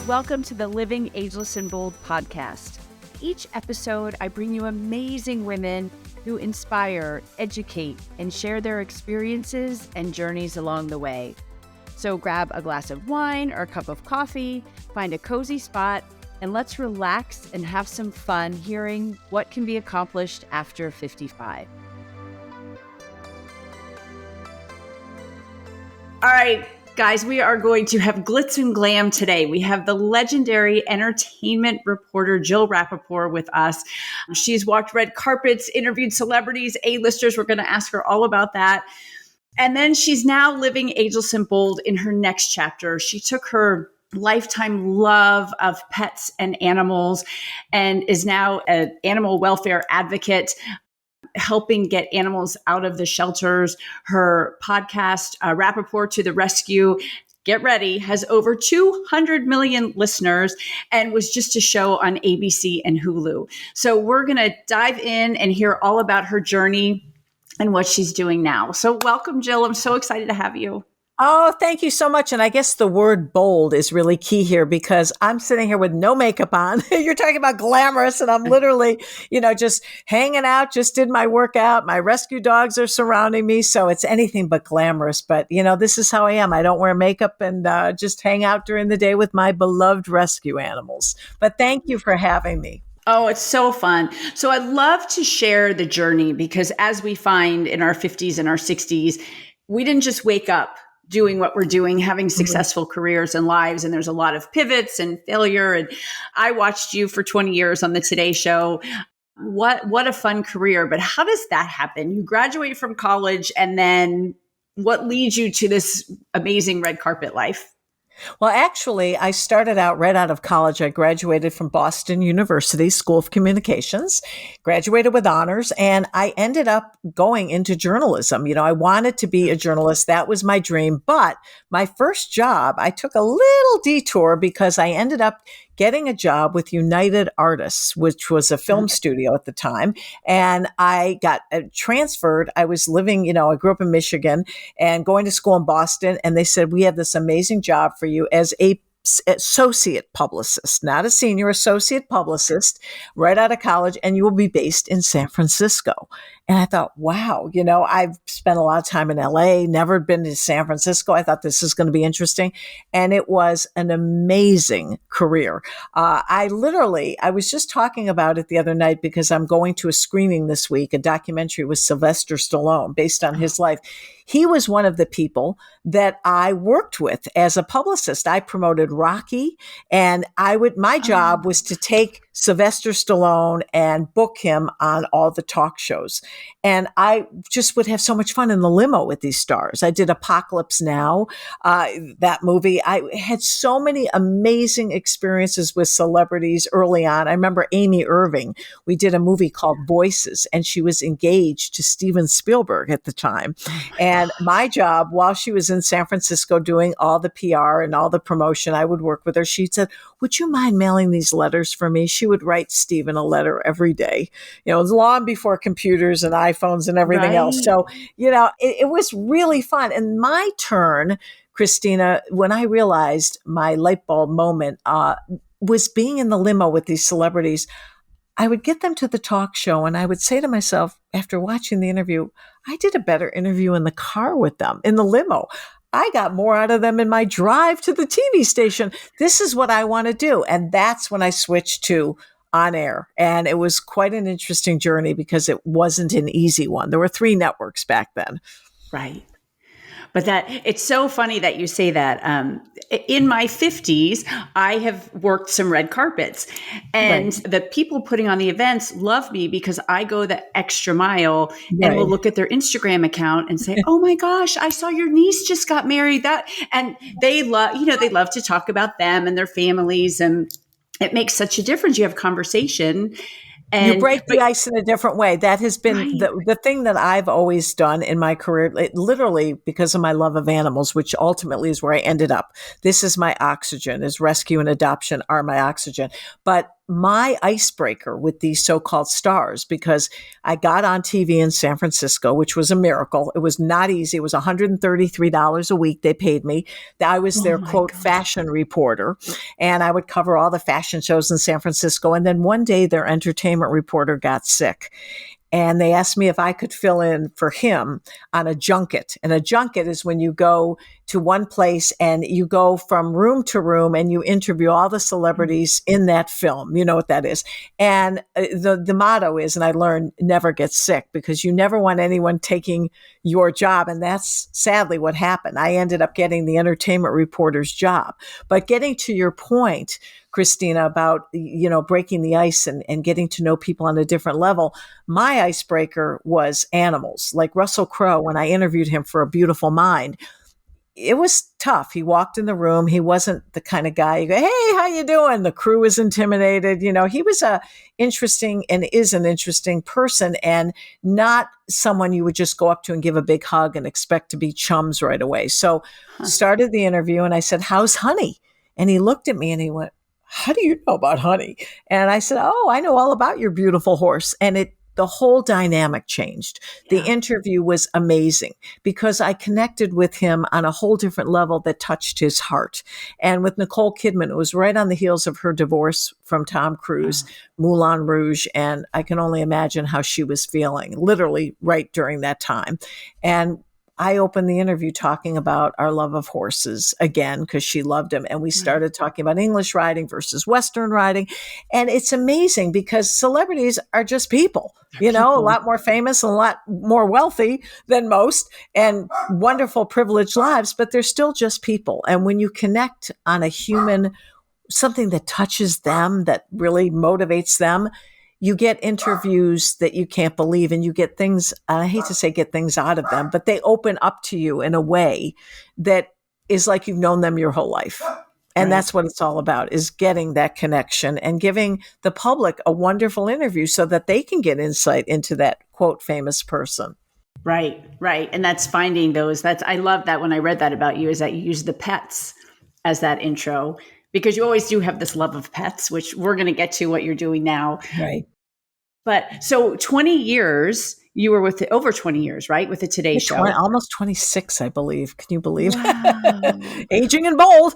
welcome to the Living Ageless and Bold podcast. Each episode, I bring you amazing women who inspire, educate, and share their experiences and journeys along the way. So grab a glass of wine or a cup of coffee, find a cozy spot, and let's relax and have some fun hearing what can be accomplished after 55. All right, guys, we are going to have glitz and glam today. We have the legendary entertainment reporter, Jill Rappaport, with us. She's walked red carpets, interviewed celebrities, A-listers. We're going to ask her all about that. And then she's now living ageless and bold in her next chapter. She took her lifetime love of pets and animals and is now an animal welfare advocate, helping get animals out of the shelters. Her podcast, Rappaport to the Rescue, get ready, has over 200 million listeners and was just a show on ABC and Hulu. So we're going to dive in and hear all about her journey and what she's doing now. So welcome, Jill. I'm so excited to have you. Oh, thank you so much. And I guess the word bold is really key here because I'm sitting here with no makeup on. You're talking about glamorous and I'm literally, just hanging out, just did my workout. My rescue dogs are surrounding me. So it's anything but glamorous. But, this is how I am. I don't wear makeup and just hang out during the day with my beloved rescue animals. But thank you for having me. Oh, it's so fun. So I'd love to share the journey because as we find in our 50s and our 60s, we didn't just wake up doing what we're doing, having successful careers and lives. And there's a lot of pivots and failure. And I watched you for 20 years on the Today Show. What a fun career. But how does that happen? You graduate from college and then what leads you to this amazing red carpet life? Well, actually, I started out right out of college. I graduated from Boston University School of Communications, graduated with honors, and I ended up going into journalism. I wanted to be a journalist. That was my dream. But my first job, I took a little detour because I ended up getting a job with United Artists, which was a film studio at the time. And I got transferred. I was living, I grew up in Michigan and going to school in Boston. And they said, we have this amazing job for you as a associate publicist, not a senior, associate publicist right out of college, and you will be based in San Francisco. And I thought, wow, I've spent a lot of time in LA, never been to San Francisco. I thought this is going to be interesting. And it was an amazing career. I was just talking about it the other night because I'm going to a screening this week, a documentary with Sylvester Stallone based on his life. He was one of the people that I worked with as a publicist. I promoted Rocky, and my job was to take Sylvester Stallone and book him on all the talk shows. And I just would have so much fun in the limo with these stars. I did Apocalypse Now, that movie. I had so many amazing experiences with celebrities early on. I remember Amy Irving. We did a movie called Voices, and she was engaged to Steven Spielberg at the time. And my job, while she was in San Francisco doing all the PR and all the promotion, I would work with her. She said, would you mind mailing these letters for me? She would write Steven a letter every day. It was long before computers and iPhones and everything else. So, it was really fun. And my turn, Christina, when I realized my light bulb moment was being in the limo with these celebrities. I would get them to the talk show and I would say to myself, after watching the interview, I did a better interview in the car with them, in the limo. I got more out of them in my drive to the TV station. This is what I want to do. And that's when I switched to on air. And it was quite an interesting journey because it wasn't an easy one. There were 3 networks back then. Right. But it's so funny that you say that. In my 50s, I have worked some red carpets, and the people putting on the events love me because I go the extra mile and will look at their Instagram account and say, "Oh my gosh, I saw your niece just got married." And they love to talk about them and their families, and it makes such a difference. You have conversation. And you break the ice in a different way. That has been the thing that I've always done in my career, literally because of my love of animals, which ultimately is where I ended up. This is my oxygen, is rescue and adoption are my oxygen. But my icebreaker with these so-called stars, because I got on TV in San Francisco, which was a miracle. It was not easy. It was $133 a week they paid me. I was their, quote, fashion reporter, and I would cover all the fashion shows in San Francisco. And then one day their entertainment reporter got sick. And they asked me if I could fill in for him on a junket. And a junket is when you go to one place and you go from room to room and you interview all the celebrities in that film. You know what that is. And the motto is, and I learned, never get sick, because you never want anyone taking your job. And that's sadly what happened. I ended up getting the entertainment reporter's job. But getting to your point, Christina, about, breaking the ice and getting to know people on a different level, my icebreaker was animals. Like Russel Crowe, when I interviewed him for A Beautiful Mind, it was tough. He walked in the room. He wasn't the kind of guy you go, hey, how you doing? The crew was intimidated. He was interesting and is an interesting person, and not someone you would just go up to and give a big hug and expect to be chums right away. So started the interview and I said, how's Honey? And he looked at me and he went, how do you know about Honey? And I said, oh, I know all about your beautiful horse. And the whole dynamic changed. Yeah. The interview was amazing because I connected with him on a whole different level that touched his heart. And with Nicole Kidman, it was right on the heels of her divorce from Tom Cruise, Moulin Rouge. And I can only imagine how she was feeling literally right during that time. And I opened the interview talking about our love of horses again, because she loved him. And we started talking about English riding versus Western riding. And it's amazing because celebrities are just people, a lot more famous and a lot more wealthy than most, and wonderful privileged lives, but they're still just people. And when you connect on a human, something that touches them, that really motivates them, you get interviews that you can't believe, and you get things, I hate to say get things out of them, but they open up to you in a way that is like you've known them your whole life. And that's what it's all about, is getting that connection and giving the public a wonderful interview so that they can get insight into that, quote, famous person. Right. And that's finding those. I love that when I read that about you, is that you use the pets as that intro, because you always do have this love of pets, which we're going to get to what you're doing now. Right. But so 20 years, you were with over 20 years, right? With the Today Show. Almost 26, I believe. Can you believe? Wow. Aging and bold.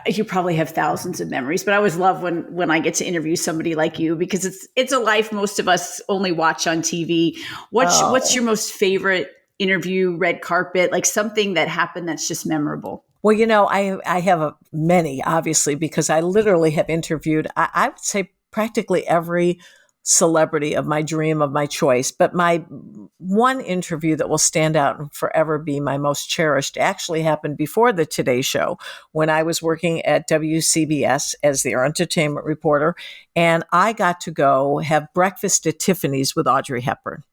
You probably have thousands of memories, but I always love when I get to interview somebody like you, because it's a life most of us only watch on TV. What's your most favorite interview, red carpet, like something that happened that's just memorable? Well, I have many, obviously, because I literally have interviewed, I would say practically every celebrity of my dream, of my choice. But my one interview that will stand out and forever be my most cherished actually happened before the Today Show, when I was working at WCBS as their entertainment reporter. And I got to go have breakfast at Tiffany's with Audrey Hepburn.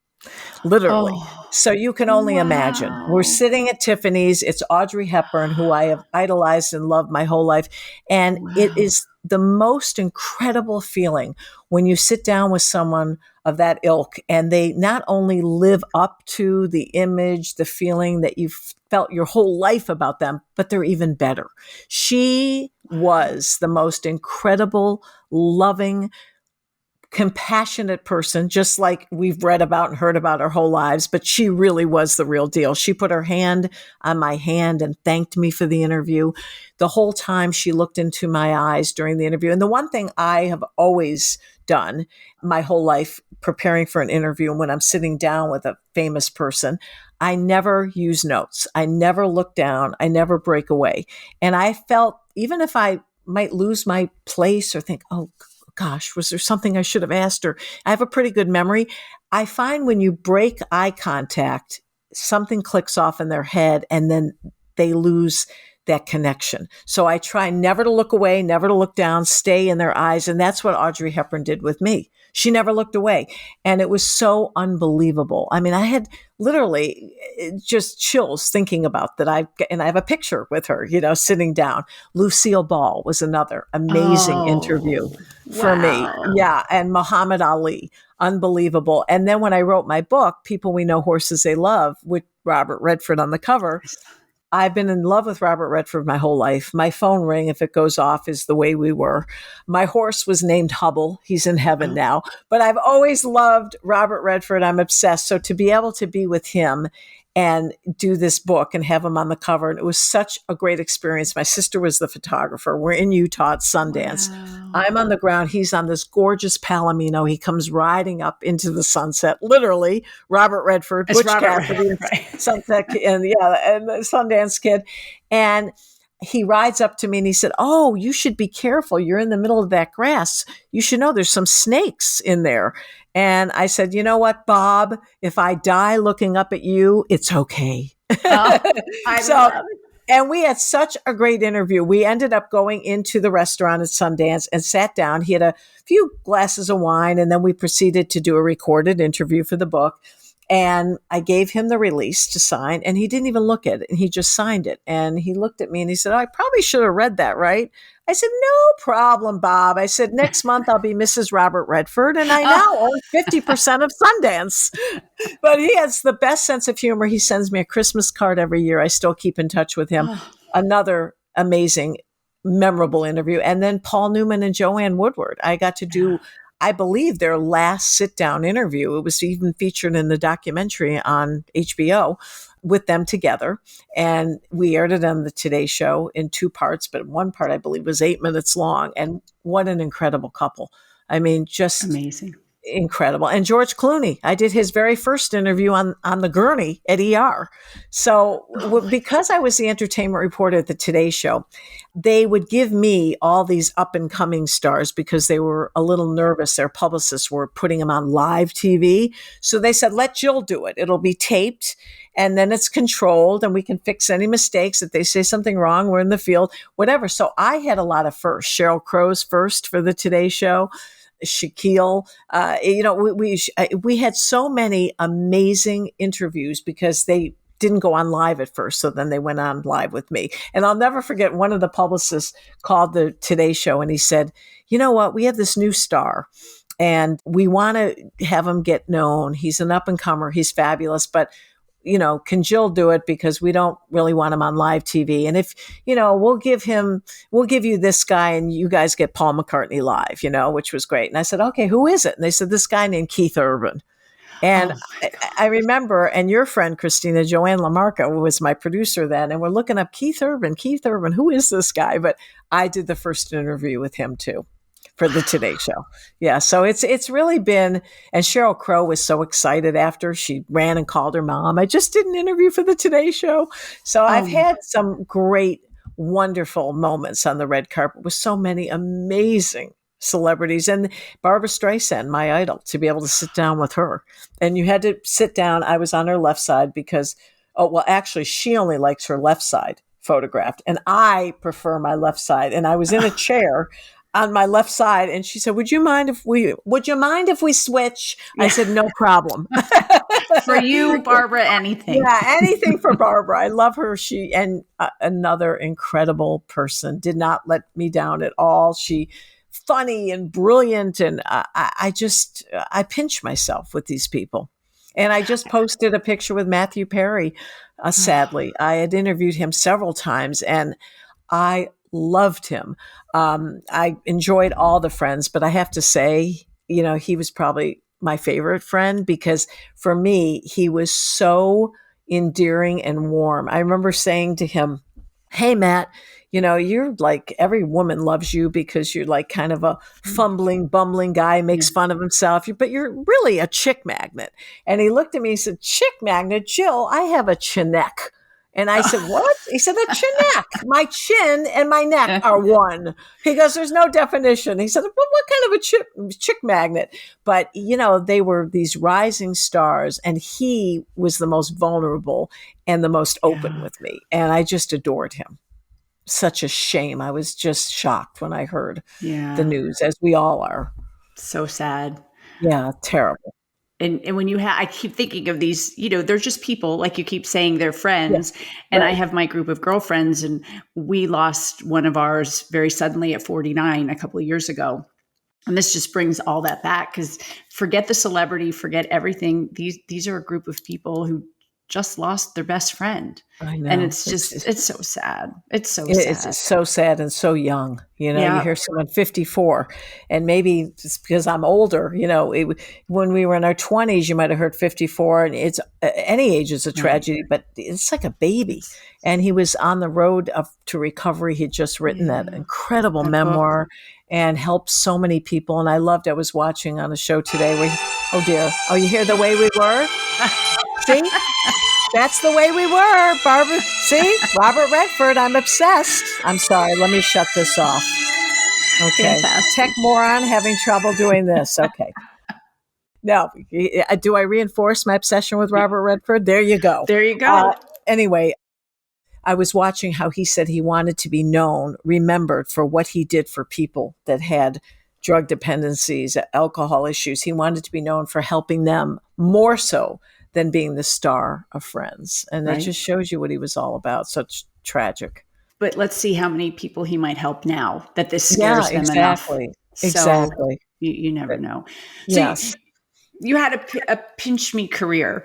Literally. So you can only imagine. We're sitting at Tiffany's. It's Audrey Hepburn, who I have idolized and loved my whole life. And it is the most incredible feeling when you sit down with someone of that ilk and they not only live up to the image, the feeling that you've felt your whole life about them, but they're even better. She was the most incredible, loving, compassionate person, just like we've read about and heard about our whole lives, but she really was the real deal. She put her hand on my hand and thanked me for the interview. The whole time she looked into my eyes during the interview. And the one thing I have always done my whole life preparing for an interview, and when I'm sitting down with a famous person, I never use notes. I never look down. I never break away. And I felt, even if I might lose my place or think, oh, gosh, was there something I should have asked her? I have a pretty good memory. I find when you break eye contact, something clicks off in their head and then they lose that connection. So I try never to look away, never to look down, stay in their eyes. And that's what Audrey Hepburn did with me. She never looked away. And it was so unbelievable. I mean, I had literally just chills thinking about that. And I have a picture with her, sitting down. Lucille Ball was another amazing interview for me. Yeah. And Muhammad Ali, unbelievable. And then when I wrote my book, People We Know, Horses They Love, with Robert Redford on the cover, I've been in love with Robert Redford my whole life. My phone ring, if it goes off, is the way we were. My horse was named Hubble. He's in heaven Oh, now. But I've always loved Robert Redford. I'm obsessed. So to be able to be with him and do this book and have him on the cover, and it was such a great experience. My sister was the photographer. We're in Utah at Sundance. wow. I'm on the ground. He's on this gorgeous Palomino. He comes riding up into the sunset, literally. Robert Redford, It's Butch Robert, Cassidy, and right? Sunset, and the Sundance Kid. And he rides up to me and he said, "Oh, you should be careful. You're in the middle of that grass. You should know there's some snakes in there." And I said, "You know what, Bob? If I die looking up at you, it's okay." Oh, I So, love it. and we had such a great interview. We ended up going into the restaurant at Sundance and sat down. He had a few glasses of wine, and then we proceeded to do a recorded interview for the book. And I gave him the release to sign, and he didn't even look at it. And he just signed it. And he looked at me and he said, "Oh, I probably should have read that, right?" I said, "No problem, Bob." I said, "Next month I'll be Mrs. Robert Redford, and I now Oh, own 50% of Sundance." But he has the best sense of humor. He sends me a Christmas card every year. I still keep in touch with him. oh, Another amazing, memorable interview. And then Paul Newman and Joanne Woodward. I got to yeah. do, I believe, their last sit down interview. It was even featured in the documentary on HBO with them together. And we aired it on the Today Show in 2 parts, but one part, I believe, was 8 minutes long. And what an incredible couple. I mean, just Amazing. incredible. And George Clooney, I did his very first interview on the gurney at ER. So Oh my because I was the entertainment reporter at the Today Show, they would give me all these up and coming stars because they were a little nervous. Their publicists were putting them on live TV. So they said, "Let Jill do it. It'll be taped and then it's controlled and we can fix any mistakes. If they say something wrong, we're in the field, whatever." So I had a lot of firsts. Sheryl Crow's first for the Today Show. Shaquille, we had so many amazing interviews because they didn't go on live at first. So then they went on live with me. And I'll never forget, one of the publicists called the Today Show and he said, "You know what? We have this new star and we want to have him get known. He's an up and comer. He's fabulous, but can Jill do it because we don't really want him on live TV? And if, we'll give you this guy and you guys get Paul McCartney live, which was great." And I said, "Okay, who is it?" And they said, "This guy named Keith Urban." And Oh my I God. remember, and your friend, Christina, Joanne Lamarca, was my producer then. And we're looking up Keith Urban, who is this guy? But I did the first interview with him too for the Today Show. Yeah. So it's really been, and Sheryl Crow was so excited after she ran and called her mom, "I just did an interview for the Today Show." So I've Oh, had some great, wonderful moments on the red carpet with so many amazing celebrities, and Barbara Streisand, my idol, to be able to sit down with her. And you had to sit down. I was on her left side because, oh, well, actually, she only likes her left side photographed, and I prefer my left side. And I was in a chair on my left side, and she said, would you mind if we switch?" I yeah. said, "No problem." For you, Barbara, anything. Yeah, anything for Barbara. I love her. She and another incredible person, did not let me down at all. She funny and brilliant, and I pinch myself with these people. And I just posted a picture with Matthew Perry. Sadly, I had interviewed him several times, and I loved him. I enjoyed all the friends, but I have to say, he was probably my favorite friend because for me, he was so endearing and warm. I remember saying to him, "Hey, Matt, you're like, every woman loves you because you're like kind of a fumbling, bumbling guy, Yeah. makes fun of himself, but you're really a chick magnet." And he looked at me and said, "Chick magnet, Jill, I have a chinneck." And I said, "What?" He said, "A chinneck. My chin and my neck are one." He goes, "There's no definition." He said, "Well, what kind of a chick magnet?" But, they were these rising stars, and he was the most vulnerable and the most open Yeah. with me. And I just adored him. Such a shame. I was just shocked when I heard the Yeah. news, as we all are. So sad. Yeah, terrible. And when I keep thinking of these, they're just people, like you keep saying, they're Yeah, friends. And I right. have my group of girlfriends, and we lost one of ours very suddenly at 49 a couple of years ago. And this just brings all that back because forget the celebrity, forget everything. These are a group of people who just lost their best friend. I know. And it's so sad. It's so It's sad. so sad and so young. You Yeah. hear someone 54, and maybe it's because I'm older. When we were in our 20s, you might have heard 54, and it's any age is a tragedy, but it's like a baby. And he was on the road to recovery. He'd just written that incredible memoir and helped so many people. And I was watching on a show today where, oh dear, you hear The Way We Were? See? That's the way we were, Barbara. See? Robert Redford, I'm obsessed. I'm sorry. Let me shut this off. Okay. Fantastic. Tech moron having trouble doing this. Okay. No. Do I reinforce my obsession with Robert Redford? There you go. There you go. Anyway, I was watching how he said he wanted to be remembered for what he did for people that had drug dependencies, alcohol issues. He wanted to be known for helping them more so than being the star of Friends. And that just shows you what he was all about. Such tragic. But let's see how many people he might help now that this scares them enough. Exactly. You never know. So yes. You had a pinch me career.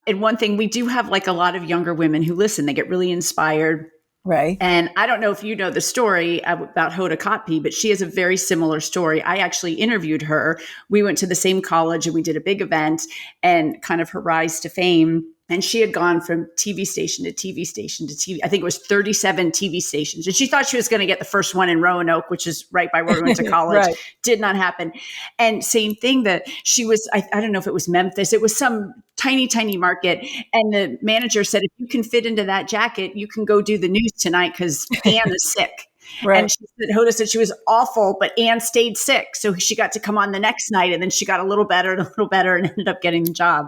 And one thing, we do have like a lot of younger women who listen. They get really inspired. Right. And I don't know if you know the story about Hoda Kotb, but she has a very similar story. I actually interviewed her. We went to the same college and we did a big event and kind of her rise to fame. And she had gone from TV station to TV station to TV. I think it was 37 TV stations. And she thought she was going to get the first one in Roanoke, which is right by where we went to college. Right. Did not happen. And same thing that she was, I don't know if it was Memphis. It was some tiny, tiny market. And the manager said, if you can fit into that jacket, you can go do the news tonight because Ann is sick. Right. And Hoda said she was awful, but Ann stayed sick. So she got to come on the next night. And then she got a little better and ended up getting the job.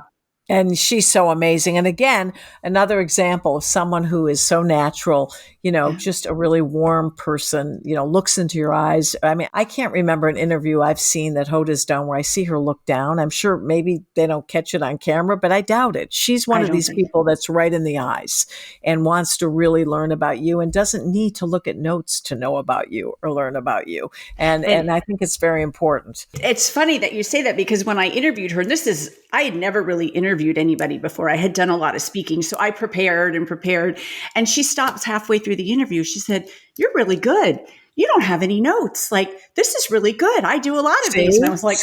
And she's so amazing. And again, another example of someone who is so natural, just a really warm person, looks into your eyes. I mean, I can't remember an interview I've seen that Hoda's done where I see her look down. I'm sure maybe they don't catch it on camera, but I doubt it. She's one of these people that's right in the eyes and wants to really learn about you and doesn't need to look at notes to know about you or learn about you. And I think it's very important. It's funny that you say that because when I interviewed her, I had never really interviewed anybody before. I had done a lot of speaking. So I prepared. And she stopped halfway through the interview. She said, "You're really good. You don't have any notes. Like, this is really good. I do a lot of these." And I was like,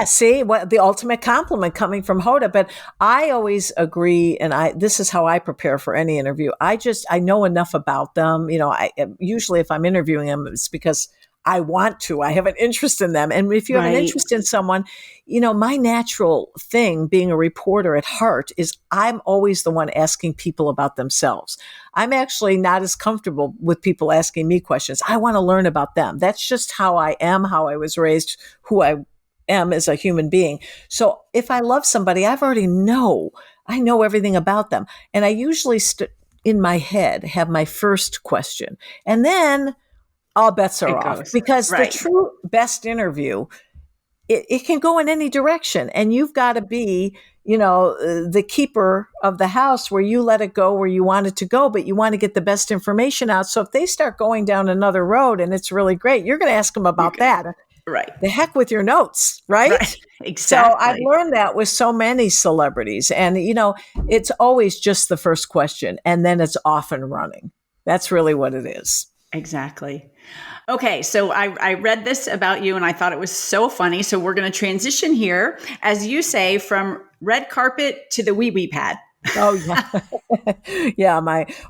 see, what the ultimate compliment coming from Hoda. But I always agree. And this is how I prepare for any interview. I know enough about them. I usually if I'm interviewing them, it's because I want to. I have an interest in them. And if you have an interest in someone, my natural thing being a reporter at heart is I'm always the one asking people about themselves. I'm actually not as comfortable with people asking me questions. I want to learn about them. That's just how I am, how I was raised, who I am as a human being. So if I love somebody, I know everything about them. And I usually in my head have my first question. And then all bets are off because the true best interview, it can go in any direction. And you've got to be, the keeper of the house where you let it go where you want it to go, but you want to get the best information out. So if they start going down another road and it's really great, you're going to ask them about that. Right. The heck with your notes, right? Exactly. So I've learned that with so many celebrities. And, it's always just the first question and then it's off and running. That's really what it is. Exactly. Okay, so I read this about you and I thought it was so funny. So we're going to transition here, as you say, from red carpet to the wee-wee pad. Oh, yeah.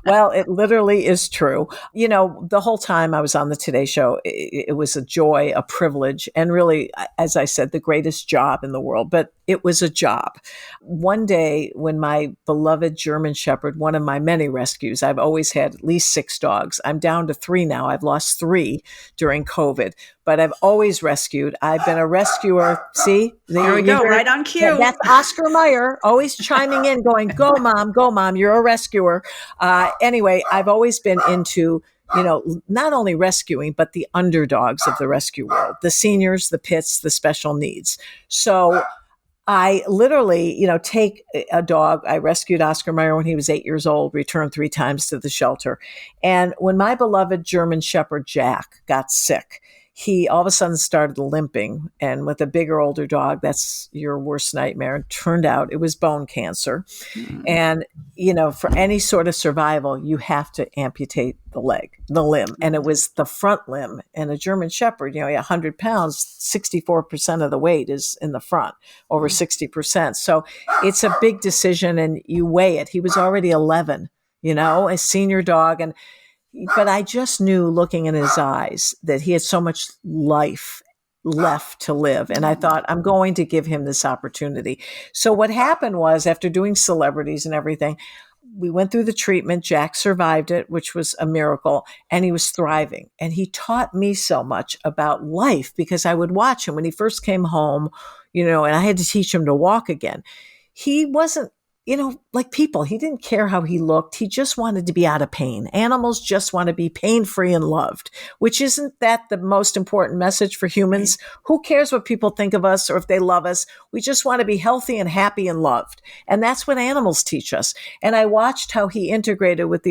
Well, it literally is true. The whole time I was on the Today Show, it was a joy, a privilege, and really, as I said, the greatest job in the world. But it was a job. One day when my beloved German Shepherd, one of my many rescues, I've always had at least 6 dogs. I'm down to 3 now. I've lost 3 during COVID, but I've always rescued. I've been a rescuer. See? There we go. Right on cue. That's Oscar Mayer always chiming in going, go mom, you're a rescuer. Anyway, I've always been into, not only rescuing, but the underdogs of the rescue world, the seniors, the pits, the special needs. So I literally, take a dog. I rescued Oscar Mayer when he was 8 years old, returned 3 times to the shelter. And when my beloved German Shepherd Jack got sick, he all of a sudden started limping. And with a bigger, older dog, that's your worst nightmare. It turned out it was bone cancer. Mm. And, for any sort of survival, you have to amputate the limb. And it was the front limb. And a German Shepherd, 100 pounds, 64% of the weight is in the front, over 60%. So it's a big decision, and you weigh it. He was already 11, a senior dog. But I just knew, looking in his eyes, that he had so much life left to live. And I thought, I'm going to give him this opportunity. So what happened was, after doing celebrities and everything, we went through the treatment. Jack survived it, which was a miracle, and he was thriving. And he taught me so much about life, because I would watch him when he first came home, and I had to teach him to walk again. He wasn't, like people. He didn't care how he looked. He just wanted to be out of pain. Animals just want to be pain-free and loved, which isn't that the most important message for humans? Who cares what people think of us or if they love us? We just want to be healthy and happy and loved. And that's what animals teach us. And I watched how he integrated with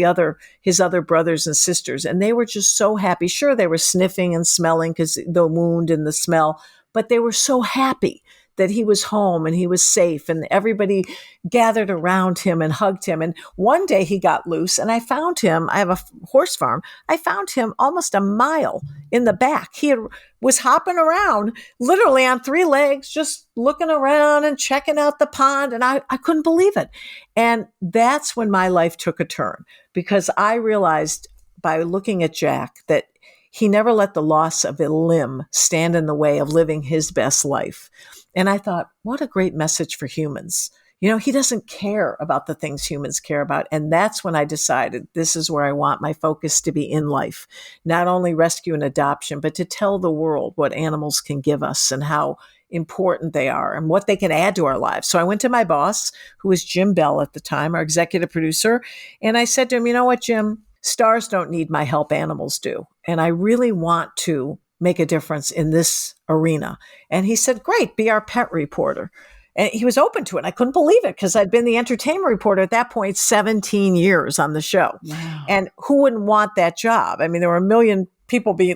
his other brothers and sisters, and they were just so happy. Sure, they were sniffing and smelling because the wound and the smell, but they were so happy that he was home and he was safe, and everybody gathered around him and hugged him. And one day he got loose, and I found him. I have a horse farm. I found him almost a mile in the back. He was hopping around literally on 3 legs, just looking around and checking out the pond. And I couldn't believe it. And that's when my life took a turn, because I realized by looking at Jack that he never let the loss of a limb stand in the way of living his best life. And I thought, what a great message for humans. He doesn't care about the things humans care about. And that's when I decided this is where I want my focus to be in life. Not only rescue and adoption, but to tell the world what animals can give us and how important they are and what they can add to our lives. So I went to my boss, who was Jim Bell at the time, our executive producer. And I said to him, you know what, Jim? Stars don't need my help, animals do. And I really want to make a difference in this arena. And he said, great, be our pet reporter. And he was open to it. I couldn't believe it, because I'd been the entertainment reporter at that point 17 years on the show. Wow. And who wouldn't want that job? I mean, there were a million people I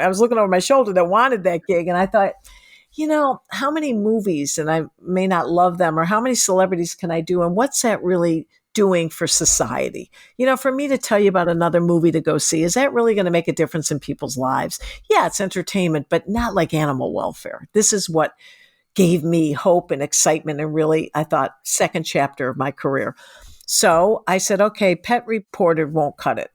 was looking over my shoulder that wanted that gig. And I thought, how many movies, and I may not love them, or how many celebrities can I do? And what's that really doing for society? For me to tell you about another movie to go see, is that really going to make a difference in people's lives? Yeah, it's entertainment, but not like animal welfare. This is what gave me hope and excitement, and really, I thought, second chapter of my career. So I said, okay, pet reporter won't cut it.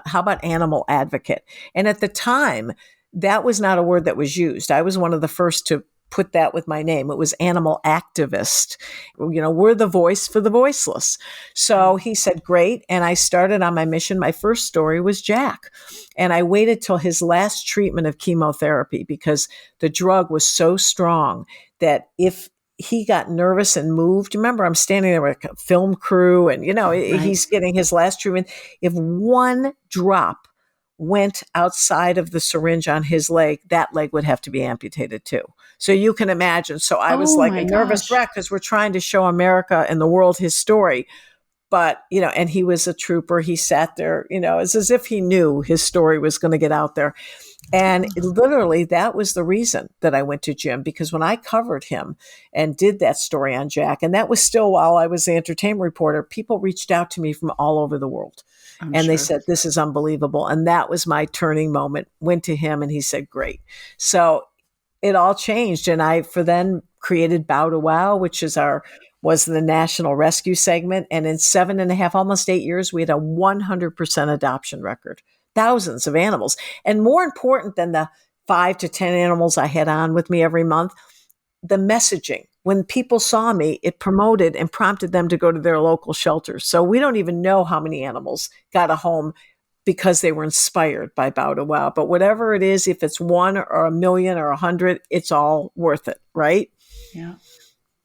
How about animal advocate? And at the time, that was not a word that was used. I was one of the first to put that with my name. It was animal activist. We're the voice for the voiceless. So he said, great. And I started on my mission. My first story was Jack. And I waited till his last treatment of chemotherapy, because the drug was so strong that if he got nervous and moved, remember, I'm standing there with a film crew and, Right. He's getting his last treatment. If one drop went outside of the syringe on his leg, that leg would have to be amputated too. So you can imagine. So I was like my a nervous gosh. wreck, because we're trying to show America and the world his story. But, and he was a trooper. He sat there, it's as if he knew his story was going to get out there. And literally, that was the reason that I went to Jim, because when I covered him and did that story on Jack, and that was still while I was the entertainment reporter, people reached out to me from all over the world. They said, this is unbelievable. And that was my turning moment. Went to him and he said, great. So it all changed. And I, for then, created Bow to Wow, which was the national rescue segment. And in 7.5, almost 8 years, we had a 100% adoption record. Thousands of animals. And more important than the 5 to 10 animals I had on with me every month, the messaging. When people saw me, it promoted and prompted them to go to their local shelters. So we don't even know how many animals got a home because they were inspired by Bow to Wow. But whatever it is, if it's 1 or 1,000,000 or 100, it's all worth it, right? Yeah.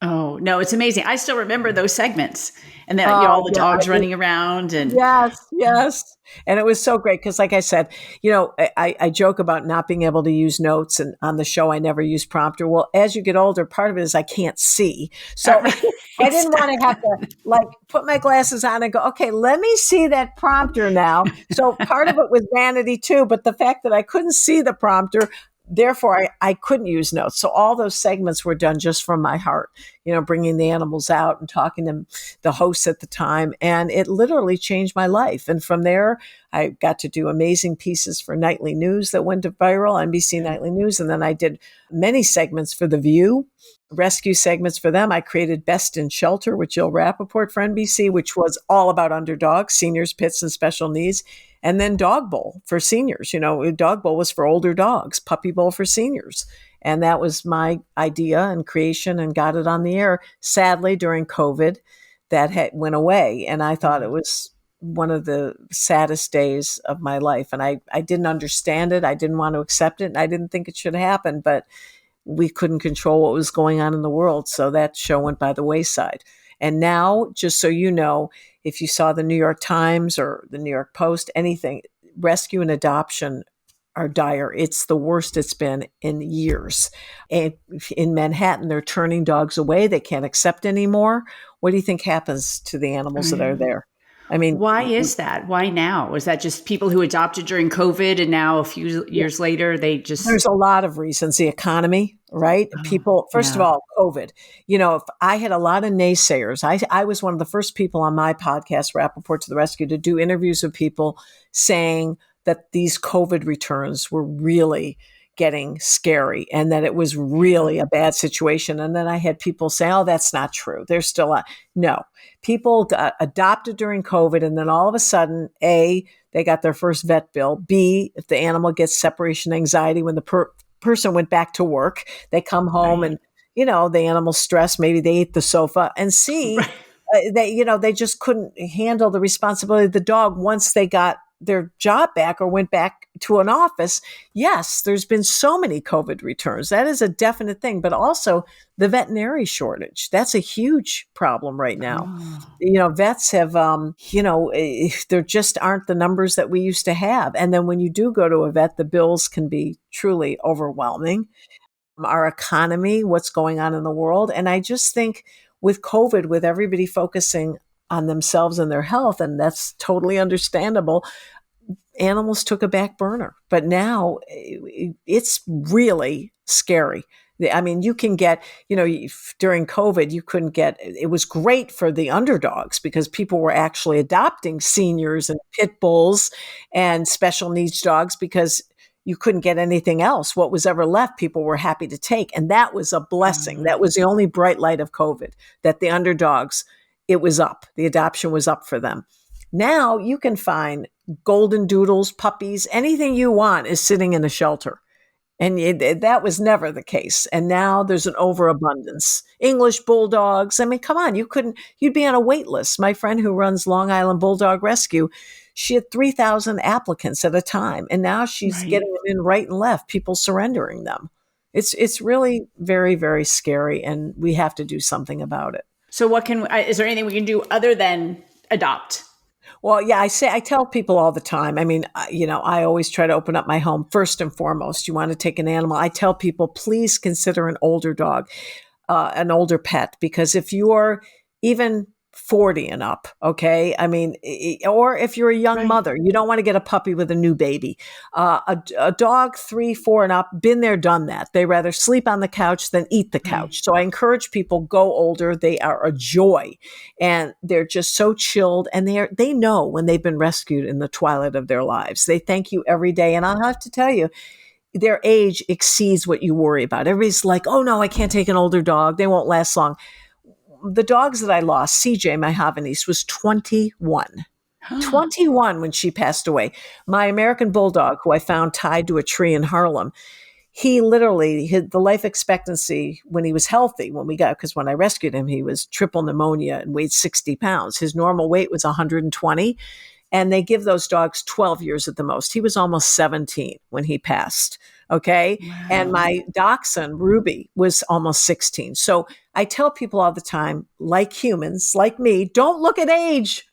Oh, no, it's amazing. I still remember those segments, and then all the dogs running around. And Yes. And it was so great because, like I said, I joke about not being able to use notes, and on the show, I never use prompter. Well, as you get older, part of it is I can't see. So I didn't want to have to put my glasses on and go, okay, let me see that prompter now. So part of it was vanity too, but the fact that I couldn't see the prompter, therefore I couldn't use notes. So all those segments were done just from my heart, bringing the animals out and talking to the hosts at the time. And it literally changed my life. And from there, I got to do amazing pieces for Nightly News that went viral, NBC Nightly News. And then I did many segments for The View, rescue segments for them. I created Best in Shelter with Jill Rappaport for NBC, which was all about underdogs, seniors, pits, and special needs. And then Dog Bowl for seniors. Dog Bowl was for older dogs, Puppy Bowl for seniors. And that was my idea and creation, and got it on the air. Sadly, during COVID, that went away. And I thought it was one of the saddest days of my life. And I didn't understand it. I didn't want to accept it. And I didn't think it should happen. But we couldn't control what was going on in the world. So that show went by the wayside. And now, just so you know, if you saw the New York Times or the New York Post, anything, rescue and adoption are dire. It's the worst it's been in years. And in Manhattan, they're turning dogs away. They can't accept anymore. What do you think happens to the animals that are there? I mean, why is that? Why now? Was that just people who adopted during COVID and now a few years later, there's a lot of reasons. The economy, right? People, first of all, COVID, if I had a lot of naysayers, I was one of the first people on my podcast, Rappaport to the Rescue, to do interviews with people saying that these COVID returns were really getting scary and that it was really a bad situation. And then I had people say, oh, that's not true. There's still no. People got adopted during COVID, and then all of a sudden, A, they got their first vet bill. B, if the animal gets separation anxiety when the person went back to work, they come home and, the animal's stressed. Maybe they ate the sofa. And C, they just couldn't handle the responsibility of the dog once they got their job back or went back to an office. Yes, there's been so many COVID returns. That is a definite thing, but also the veterinary shortage. That's a huge problem right now. Vets have, there just aren't the numbers that we used to have. And then when you do go to a vet, the bills can be truly overwhelming. Our economy, what's going on in the world. And I just think with COVID, with everybody focusing on themselves and their health, and that's totally understandable, animals took a back burner. But now it's really scary. I mean, you can get, during COVID, you couldn't get, it was great for the underdogs because people were actually adopting seniors and pit bulls and special needs dogs because you couldn't get anything else. What was ever left, people were happy to take. And that was a blessing. That was the only bright light of COVID, that the underdogs, it was up. The adoption was up for them. Now you can find golden doodles, puppies, anything you want is sitting in a shelter. And that was never the case. And now there's an overabundance. English bulldogs. I mean, come on, you'd be on a wait list. My friend who runs Long Island Bulldog Rescue, she had 3,000 applicants at a time. And now she's getting them in right and left, people surrendering them. It's really very, very scary. And we have to do something about it. So is there anything we can do other than adopt? Well, yeah, I tell people all the time. I mean, I always try to open up my home first and foremost. You want to take an animal. I tell people, please consider an older dog, an older pet, because if you are even 40 and up, okay? I mean, or if you're a young mother, you don't want to get a puppy with a new baby. A dog 3, 4 and up, been there, done that. They rather sleep on the couch than eat the couch. So I encourage people, go older. They are a joy, and they're just so chilled, and they know when they've been rescued in the twilight of their lives. They thank you every day. And I'll have to tell you, their age exceeds what you worry about. Everybody's like, oh no, I can't take an older dog. They won't last long. The dogs that I lost, CJ, my Havanese, was 21. 21 when she passed away. My American Bulldog, who I found tied to a tree in Harlem, he literally, the life expectancy when he was healthy, because when I rescued him, he was triple pneumonia and weighed 60 pounds. His normal weight was 120. And they give those dogs 12 years at the most. He was almost 17 when he passed. Okay. Wow. And my dachshund, Ruby, was almost 16. So I tell people all the time, like humans, like me, don't look at age.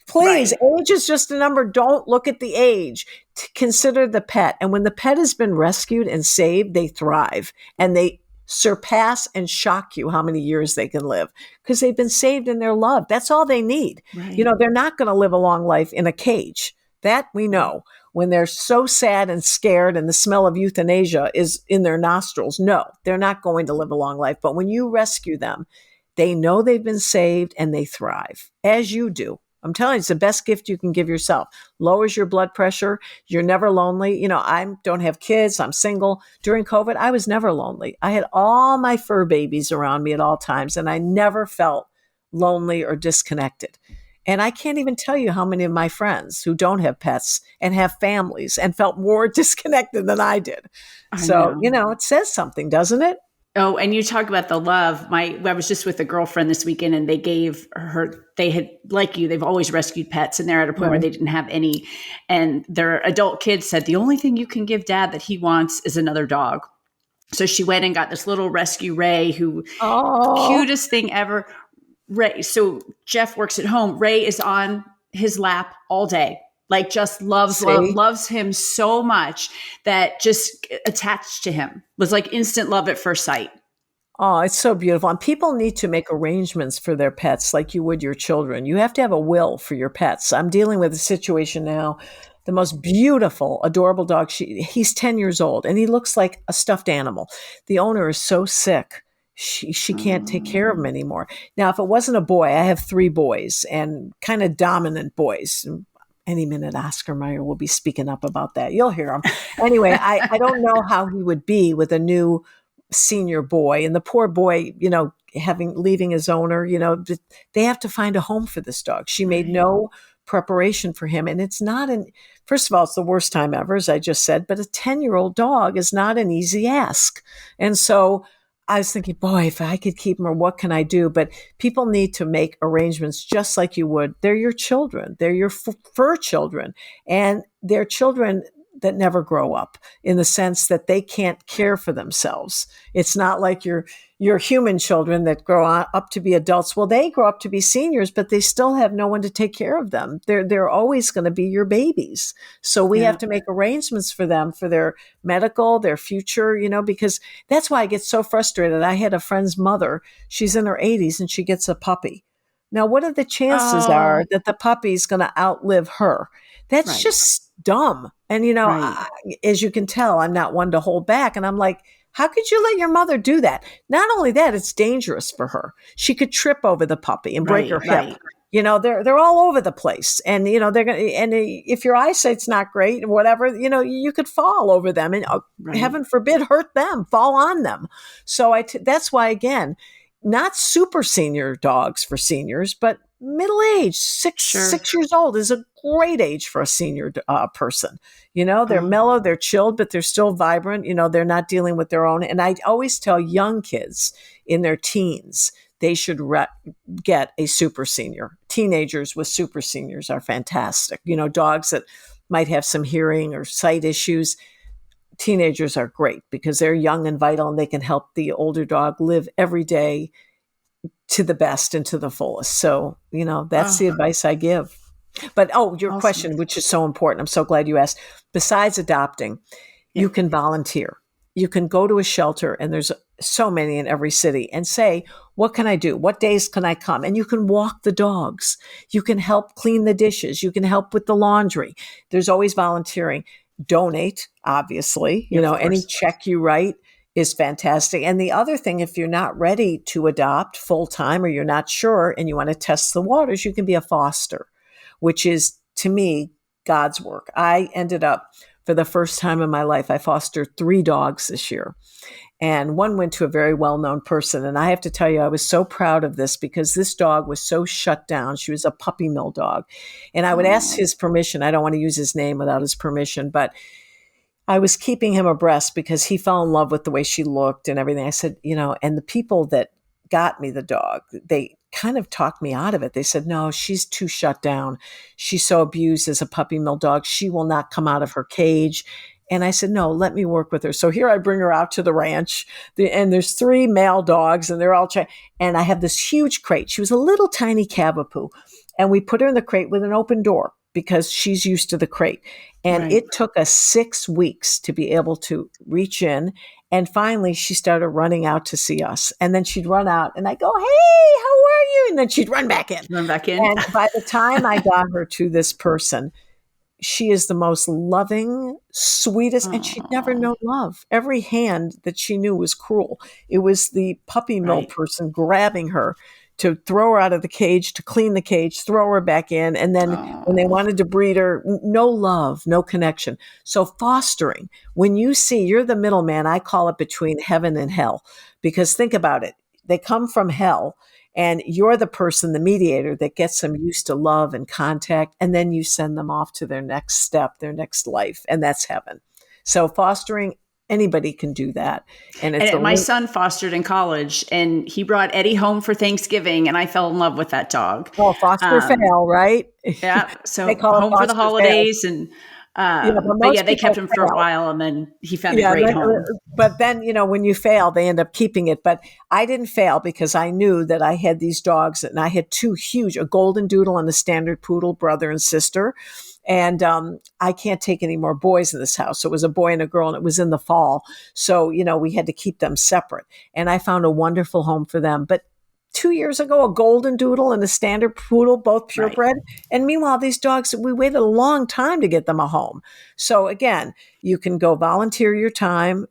Please. Age is just a number. Don't look at the age. Consider the pet. And when the pet has been rescued and saved, they thrive and they surpass and shock you how many years they can live because they've been saved and they're loved. That's all they need. They're not going to live a long life in a cage. That we know. when they're so sad and scared and the smell of euthanasia is in their nostrils, no, they're not going to live a long life. But when you rescue them, they know they've been saved and they thrive, as you do. I'm telling you, it's the best gift you can give yourself. Lowers your blood pressure. You're never lonely. You know, I don't have kids. I'm single. During COVID, I was never lonely. I had all my fur babies around me at all times, and I never felt lonely or disconnected. And I can't even tell you how many of my friends who don't have pets and have families and felt more disconnected than I did. So, it says something, doesn't it? Oh, and you talk about the love. I was just with a girlfriend this weekend, and they had, like you, they've always rescued pets, and they're at a point where they didn't have any. And their adult kids said, the only thing you can give Dad that he wants is another dog. So she went and got this little rescue Ray, who, cutest thing ever. Ray. So Jeff works at home. Ray is on his lap all day. Like just loves him so much that just attached to him, was like instant love at first sight. Oh, it's so beautiful. And people need to make arrangements for their pets like you would your children. You have to have a will for your pets. I'm dealing with a situation now. The most beautiful, adorable dog. He's 10 years old and he looks like a stuffed animal. The owner is so sick. She can't take care of him anymore. Now, if it wasn't a boy, I have 3 boys and kind of dominant boys. Any minute, Oscar Mayer will be speaking up about that. You'll hear him. Anyway, I don't know how he would be with a new senior boy. And the poor boy, leaving his owner, they have to find a home for this dog. She made no preparation for him. And it's not first of all, it's the worst time ever, as I just said, but a 10-year-old dog is not an easy ask. And so I was thinking, boy, if I could keep them, or what can I do? But people need to make arrangements just like you would. They're your children. They're your fur children. And they're children that never grow up, in the sense that they can't care for themselves. It's not like your human children that grow up to be adults. Well, they grow up to be seniors, but they still have no one to take care of them. They're always going to be your babies. So we have to make arrangements for them, for their medical, their future, because that's why I get so frustrated. I had a friend's mother. She's in her 80s and she gets a puppy. Now, what are the chances are that the puppy's going to outlive her? That's just dumb. And, as you can tell, I'm not one to hold back. And I'm like, how could you let your mother do that? Not only that, it's dangerous for her. She could trip over the puppy and break her hip. They're all over the place. And, they're going to, and if your eyesight's not great or whatever, you could fall over them and heaven forbid, hurt them, fall on them. So that's why, again, not super senior dogs for seniors, but middle age, 6 years old is a great age for a senior person. They're mellow, they're chilled, but they're still vibrant. They're not dealing with their own. And I always tell young kids in their teens, they should get a super senior. Teenagers with super seniors are fantastic. Dogs that might have some hearing or sight issues. Teenagers are great because they're young and vital and they can help the older dog live every day to the best and to the fullest. So, that's the advice I give. But, your question, which is so important. I'm so glad you asked. Besides adopting, you can volunteer. You can go to a shelter, and there's so many in every city, and say, what can I do? What days can I come? And you can walk the dogs. You can help clean the dishes. You can help with the laundry. There's always volunteering. Donate, obviously. Any check you write is fantastic. And the other thing, if you're not ready to adopt full time or you're not sure and you want to test the waters, you can be a foster, which is, to me, God's work. I ended up, for the first time in my life, I fostered 3 dogs this year. And one went to a very well-known person. And I have to tell you, I was so proud of this because this dog was so shut down. She was a puppy mill dog. And I would ask his permission. I don't want to use his name without his permission, but I was keeping him abreast because he fell in love with the way she looked and everything. I said, and the people that got me the dog, they kind of talked me out of it. They said, no, she's too shut down. She's so abused as a puppy mill dog. She will not come out of her cage. And I said, no, let me work with her. So here I bring her out to the ranch and there's 3 male dogs and they're all and I have this huge crate. She was a little tiny Cavapoo and we put her in the crate with an open door because she's used to the crate. And it took us 6 weeks to be able to reach in. And finally, she started running out to see us. And then she'd run out and I go, hey, how are you? And then she'd run back in. Run back in. And by the time I got her to this person, she is the most loving, sweetest, and she'd never Oh, known love. Every hand that she knew was cruel. It was the puppy mill right. person grabbing her to throw her out of the cage, to clean the cage, throw her back in. And then when they Oh, wanted to breed her, no love, no connection. So fostering, when you see, you're the middleman, I call it between heaven and hell, because think about it. They come from hell, and you're the person, the mediator, that gets them used to love and contact. And then you send them off to their next step, their next life. And that's heaven. So fostering, anybody can do that. And it's a and my son fostered in college, and he brought Eddie home for Thanksgiving, and I fell in love with that dog. oh, foster Um, fail, right? yeah, They so call it home for the foster fail. holidays, and Yeah, but but yeah, most they kept people him for a fail. while, and then he found a Yeah, great home. but then, when you fail, they end up keeping it. But I didn't fail because I knew that I had these dogs, and I had two huge, a golden doodle and a standard poodle, brother and sister. And I can't take any more boys in this house. So it was a boy and a girl, and it was in the fall. So, we had to keep them separate. And I found a wonderful home for them. But 2 years ago, a golden doodle and a standard poodle, both Right. purebred. And meanwhile, these dogs, we waited a long time to get them a home. So again, you can go volunteer your time,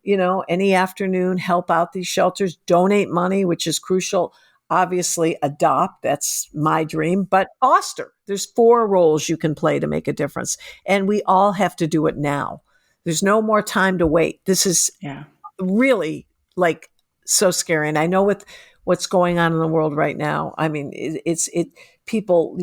any afternoon, help out these shelters, donate money, which is crucial. Obviously, adopt, that's my dream, but foster. There's 4 roles you can play to make a difference. And we all have to do it now. There's no more time to wait. This is Yeah. really like so scary. And I know with what's going on in the world right now, I mean, people,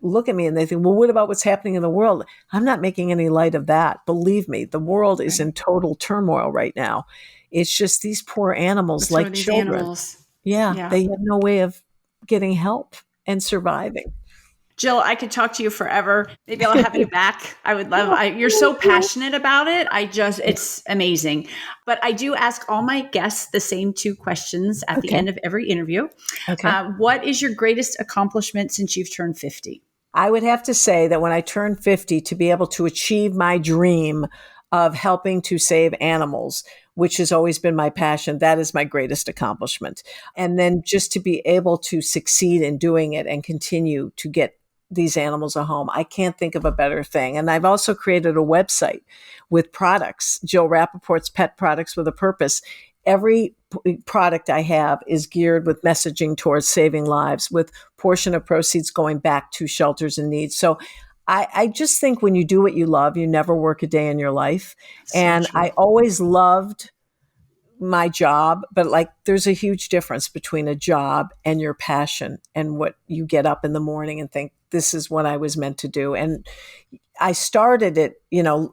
look at me and they think, well, what about what's happening in the world? I'm not making any light of that. Believe me, the world is Right. in total turmoil right now. It's just these poor animals What's wrong like with these children. animals? Yeah, Yeah. they have no way of getting help and surviving. Jill, I could talk to you forever. Maybe I'll have you back. I would love, Oh, you're so thank you. passionate about it. It's amazing. But I do ask all my guests the same 2 questions at the Okay. end of every interview. Okay. What is your greatest accomplishment since you've turned 50? I would have to say that when I turned 50, to be able to achieve my dream of helping to save animals, which has always been my passion, that is my greatest accomplishment. And then just to be able to succeed in doing it and continue to get these animals a home, I can't think of a better thing. And I've also created a website with products, Jill Rappaport's Pet Products with a Purpose. Every product I have is geared with messaging towards saving lives, with portion of proceeds going back to shelters in need. So I just think when you do what you love, you never work a day in your life. So And true. I always loved my job, but like there's a huge difference between a job and your passion and what you get up in the morning and think, this is what I was meant to do. And I started it,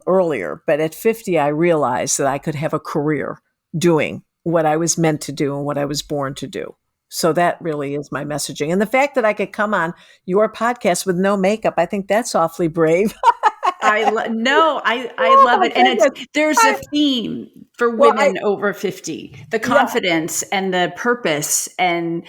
earlier, but at 50, I realized that I could have a career doing what I was meant to do and what I was born to do. So that really is my messaging. And the fact that I could come on your podcast with no makeup, I think that's awfully brave. I Oh love my it. And goodness. there's a I, theme for well, women over 50, the yeah, confidence and the purpose and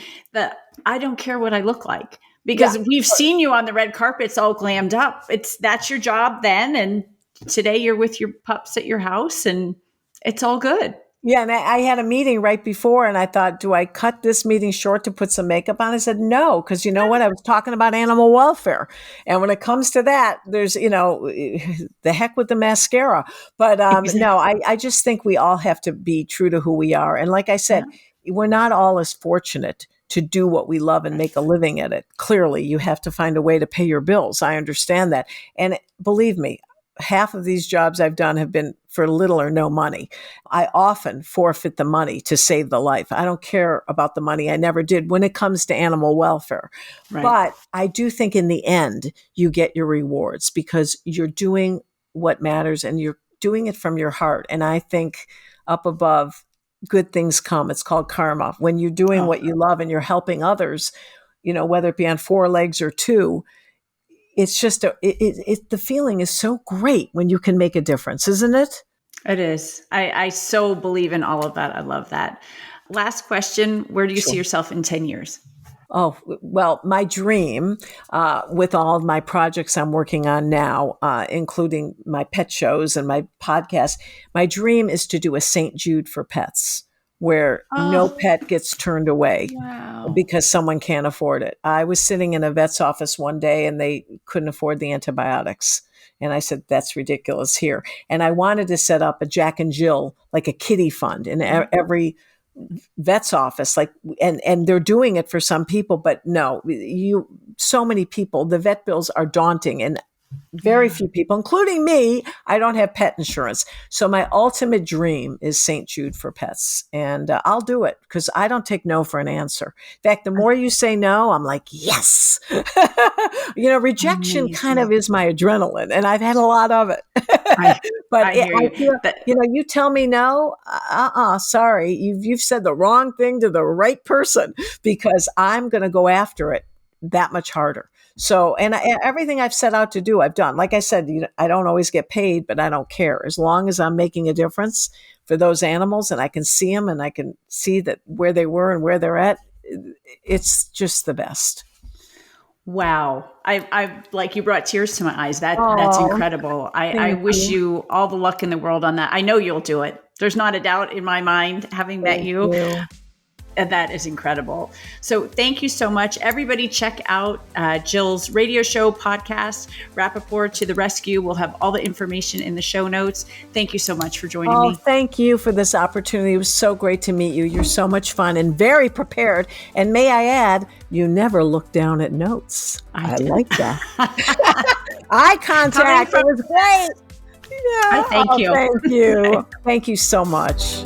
I don't care what I look like, yeah. because we've seen you on the red carpets all glammed up. That's your job then. And today you're with your pups at your house, and it's all good. Yeah, and I had a meeting right before, and I thought, do I cut this meeting short to put some makeup on? I said, no, because you know what? I was talking about animal welfare. And when it comes to that, there's, the heck with the mascara. But no, Exactly. I just think we all have to be true to who we are. And like I Yeah. said, we're not all as fortunate to do what we love and make a living at it. Clearly, you have to find a way to pay your bills. I understand that. And believe me, half of these jobs I've done have been for little or no money. I often forfeit the money to save the life. I don't care about the money. I never did when it comes to animal welfare. Right. But I do think in the end, you get your rewards because you're doing what matters and you're doing it from your heart. And I think up above, good things come. It's called karma. When you're doing Oh, what you love and you're helping others, whether it be on 4 legs or 2, it's just the feeling is so great when you can make a difference, isn't it? it is. I so believe in all of that. I love that. Last question. Where do you see Sure. yourself in 10 years? Oh, well, my dream with all of my projects I'm working on now, including my pet shows and my podcast, my dream is to do a St. Jude for pets, where no Oh, pet gets turned away wow. because someone can't afford it. I was sitting in a vet's office one day and they couldn't afford the antibiotics. And I said, that's ridiculous here. And I wanted to set up a Jack and Jill, like a kitty fund in every vet's office, like, and they're doing it for some people, but no, so many people, the vet bills are daunting, and very few people, including me, I don't have pet insurance. So my ultimate dream is St. Jude for pets. And I'll do it because I don't take no for an answer. In fact, the more you say no, I'm like, yes. Rejection kind of is my adrenaline, and I've had a lot of it. But I hear you. feel, you tell me no, sorry, you've said the wrong thing to the right person, because I'm going to go after it that much harder. So, and everything I've set out to do, I've done. Like I said, I don't always get paid, but I don't care. As long as I'm making a difference for those animals and I can see them and I can see that where they were and where they're at, it's just the best. Wow. I like, you brought tears to my eyes. That's incredible. I wish you all the luck in the world on that. I know you'll do it. There's not a doubt in my mind, having met you. And that is incredible. So thank you so much. Everybody check out Jill's radio show podcast, Rappaport to the Rescue. We'll have all the information in the show notes. Thank you so much for joining me. Thank you for this opportunity. It was so great to meet you. You're so much fun and very prepared. And may I add, you never look down at notes. I like that. Eye contact. It was great. Yeah. Thank you. Thank you. Thank you so much.